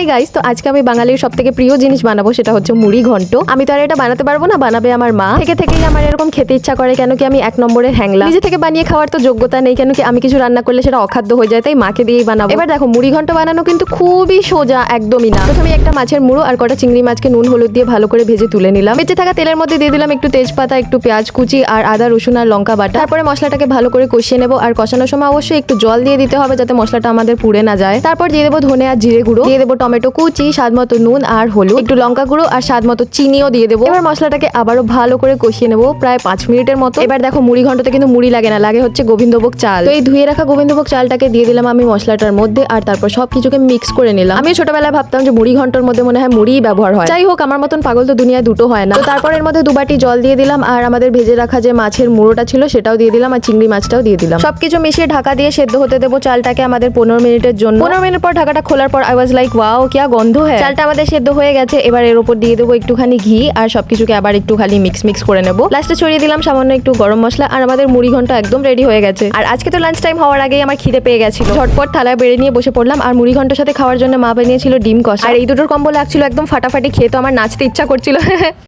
Hi guys, তো আজকে আমি বাঙালির সবথেকে প্রিয় জিনিস বানাবো, সেটা হচ্ছে মুড়ি ঘন্ট। আমি তো আর এটা বানাতে পারবো না, বানাবে আমার মা। থেকেই আমার এরকম খেতে ইচ্ছা করে, কেন কি আমি এক নম্বরের হ্যাংলা। নিজে থেকে বানিয়ে খাওয়ার তো যোগ্যতা নেই, কেন কি আমি কিছু রান্না করলে সেটা অখাদ্য হয়ে যায়, তাই মাকে দিয়েই বানাবো। এবার দেখো, মুড়ি ঘন্ট বানানো কিন্তু খুবই সোজা, একদমই না। প্রথমে একটা মাছের মুড়ো আর কটা চিংড়ি মাছকে নুন হলুদ দিয়ে ভালো করে ভেজে তুলে নিলাম। বেঁচে থাকা তেলের মধ্যে দিয়ে দিলাম একটু তেজপাতা, একটু পেঁয়াজ কুচি আর আদা রসুন আর লঙ্কা বাটা। তারপরে মশলাটাকে ভালো করে কষিয়ে নেবো, আর কষানোর সময় অবশ্যই একটু জল দিয়ে দিতে হবে যাতে মশলাটা আমাদের পুড়ে না যায়। তারপর দিয়ে দেবো ধনে আর জিরে গুঁড়ো, দিয়ে দেবো টমেটো কুচি, স্বাদ মতো নুন আর হলুদ, একটু লঙ্কা গুঁড়ো আর স্বাদ মতো চিনিও দিয়ে দেবো। এবার মশলাটাকে আবারও ভালো করে কষিয়ে নেবো প্রায় 5 মিনিটের মতো। এবার দেখো, মুড়ি ঘন্টতে কিন্তু মুড়ি লাগে না, লাগে হচ্ছে গোবিন্দভোগ চাল। তো এই ধুয়ে রাখা গোবিন্দভোগ চালটাকে দিয়ে দিলাম আমি মশলাটার মধ্যে, আর তারপর সবকিছুকে মিক্স করে নিলাম। আমি ছোটবেলায় ভাবতাম যে মুড়ি ঘন্টর মধ্যে মনে হয় মুড়িই ব্যবহার হয়। যাই হোক, আমার মতন পাগল তো দুনিয়ায় দুটো হয় না। তো তারপর এর মধ্যে 2 বাটি জল দিয়ে দিলাম, আর আমাদের ভেজে রাখা যে মাছের মুড়োটা ছিল সেটাও দিয়ে দিলাম, আর চিংড়ি মাছটাও দিয়ে দিলাম। সবকিছু মিশিয়ে ঢাকা দিয়ে সেদ্ধ হতে দেবো চালটাকে আমাদের 15 মিনিটের জন্য। 15 মিনিট পর ঢাকাটা খোলার পর আই ওয়াজ লাইক, ওয়াও क्या গন্ধ হ্যাঁ। চালটা আমাদের সেদ্ধ হয়ে গেছে। এবার এর উপর দিয়ে দেবো একটুখানি ঘি, আর সবকিছুকে আবার একটু খালি মিক্স করে নেবো। লাস্টে ছড়িয়ে দিলাম সামান্য একটু গরম মশলা, আর আমাদের মুড়ি ঘন্ট একদম রেডি হয়ে গেছে। আর আজকে তো লাঞ্চ টাইম হওয়ার আগেই আমার খিদে পেয়ে গেছিল। ঝটপট থালায় বেড়ে নিয়ে বসে পড়লাম, আর মুড়ি ঘন্টের সাথে খাওয়ার জন্য মা বানিয়েছিল ডিম কষা। আর এই দুটোর কম্বো লাগছিল একদম ফাটাফাটি, খেয়ে তো আমার নাচতে ইচ্ছা করছিল।